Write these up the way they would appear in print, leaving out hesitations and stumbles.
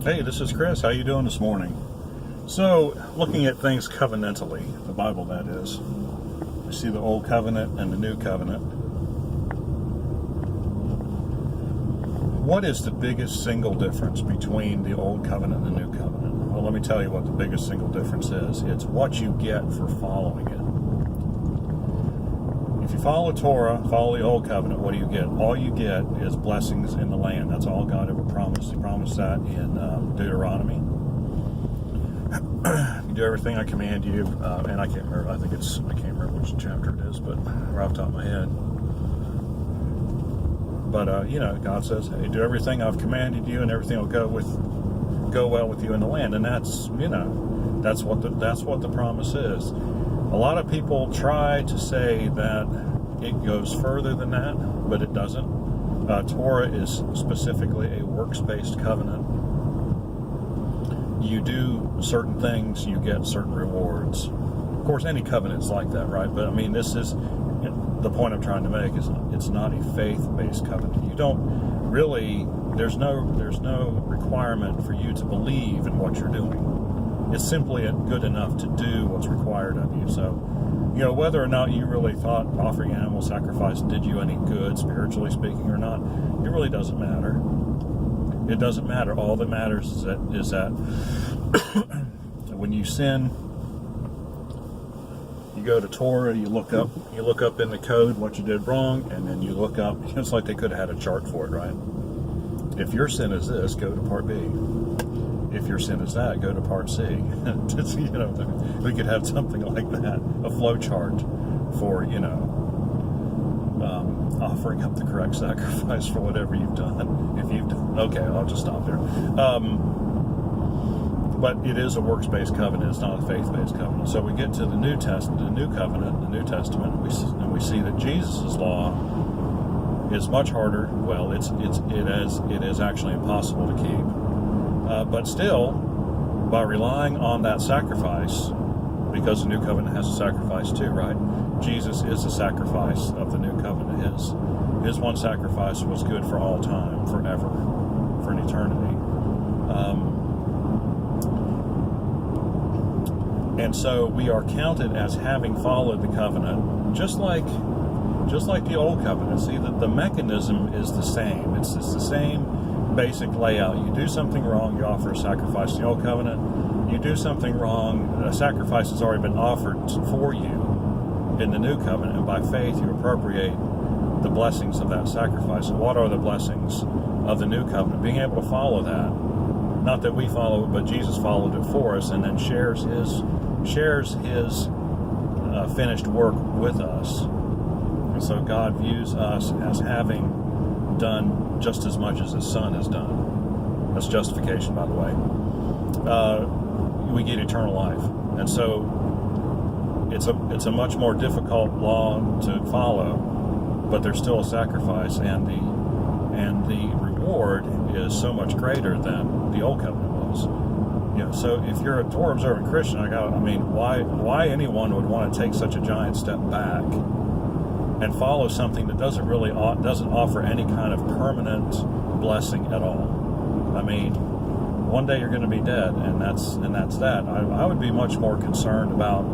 Hey, this is Chris. How you doing this morning? So, looking at things covenantally, the Bible that is, we see the Old Covenant and the New Covenant. What is the biggest single difference between the Old Covenant and the New Covenant? Well, let me tell you what the biggest single difference is. It's what you get for following it. If you follow Torah, follow the Old Covenant, what do you get? All you get is blessings in the land. That's all God ever promised. He promised that in Deuteronomy. You do everything I command you, and I can't remember. I can't remember which chapter it is, but right off the top of my head. But God says, "Hey, do everything I've commanded you, and everything will go well with you in the land." And that's what the promise is. A lot of people try to say that it goes further than that, but it doesn't. Torah is specifically a works-based covenant. You do certain things, you get certain rewards. Of course, any covenant's like that, right? But I mean, this is the point I'm trying to make. Is it's not a faith-based covenant. You don't really. There's no requirement for you to believe in what you're doing. It's simply good enough to do what's required of you. So, whether or not you really thought offering animal sacrifice did you any good, spiritually speaking, or not, it really doesn't matter. It doesn't matter. All that matters is that when you sin, you go to Torah, you look up in the code what you did wrong, and then you look up. It's like they could have had a chart for it, right? If your sin is this, go to part B. If your sin is that, go to part C. We could have something like that, a flow chart for, offering up the correct sacrifice for whatever you've done. Okay, I'll just stop there. But it is a works-based covenant. It's not a faith-based covenant. So we get to the New Testament, the New Covenant, the New Testament, and we see that Jesus' law is much harder. Well, it is actually impossible to keep. But still, by relying on that sacrifice, because the New Covenant has a sacrifice too, right? Jesus is the sacrifice of the New Covenant. His one sacrifice was good for all time, forever, for an eternity. And so we are counted as having followed the covenant, just like the Old Covenant. See, that the mechanism is the same. It's the same basic layout. You do something wrong, you offer a sacrifice. The Old Covenant, you do something wrong, a sacrifice has already been offered for you in the New Covenant, and by faith you appropriate the blessings of that sacrifice. And what are the blessings of the New Covenant? Being able to follow that. Not that we follow it, but Jesus followed it for us, and then shares his finished work with us. And so God views us as having done just as much as his Son has done. That's justification, by the way. We get eternal life, and so it's a much more difficult law to follow, but there's still a sacrifice, and the reward is so much greater than the Old Covenant was. So if you're a Torah observant Christian, why anyone would want to take such a giant step back and follow something that doesn't offer any kind of permanent blessing at all? I mean, one day you're going to be dead, and that's that. I would be much more concerned about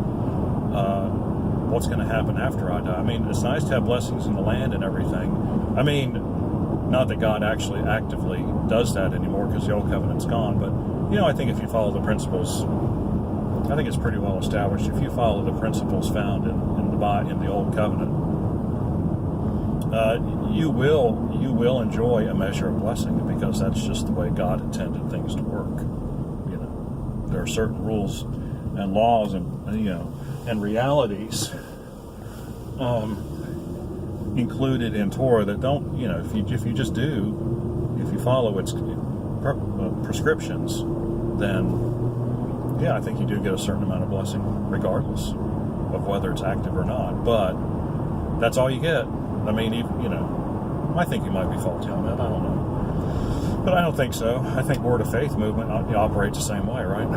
what's going to happen after I die. I mean, it's nice to have blessings in the land and everything. I mean, not that God actually actively does that anymore because the Old Covenant's gone, but I think if you follow the principles, I think it's pretty well established. If you follow the principles found in the Old Covenant, you will enjoy a measure of blessing, because that's just the way God intended things to work. There are certain rules and laws and realities included in Torah that don't, if you follow its prescriptions, then I think you do get a certain amount of blessing regardless of whether it's active or not. But that's all you get. I mean, I think you might be faulty on that. I don't know. But I don't think so. I think Word of Faith movement operates the same way, right?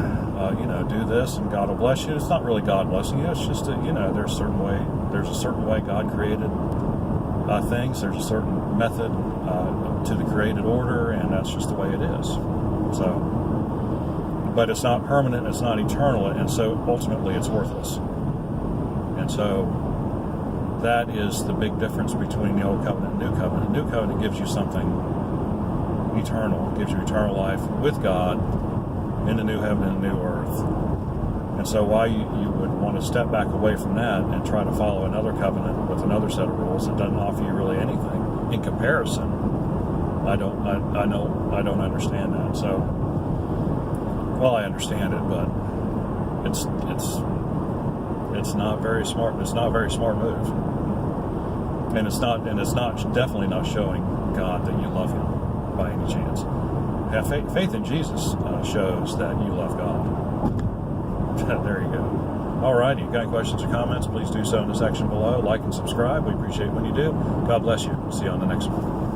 Do this and God will bless you. It's not really God blessing you. It's just that, there's a certain way God created things. There's a certain method to the created order, and that's just the way it is. So but it's not permanent, it's not eternal, and so ultimately it's worthless. And so that is the big difference between the Old Covenant and New Covenant. The New Covenant gives you something eternal, gives you eternal life with God in the new heaven and the new earth. And so why you would want to step back away from that and try to follow another covenant with another set of rules that doesn't offer you really anything in comparison, I don't understand that. So, well, I understand it, but it's not very smart. It's not a very smart move, and it's definitely not showing God that you love Him by any chance. Yeah, faith in Jesus shows that you love God. There you go. Alrighty, you got any questions or comments, please do so in the section below. Like and subscribe. We appreciate when you do. God bless you. See you on the next one.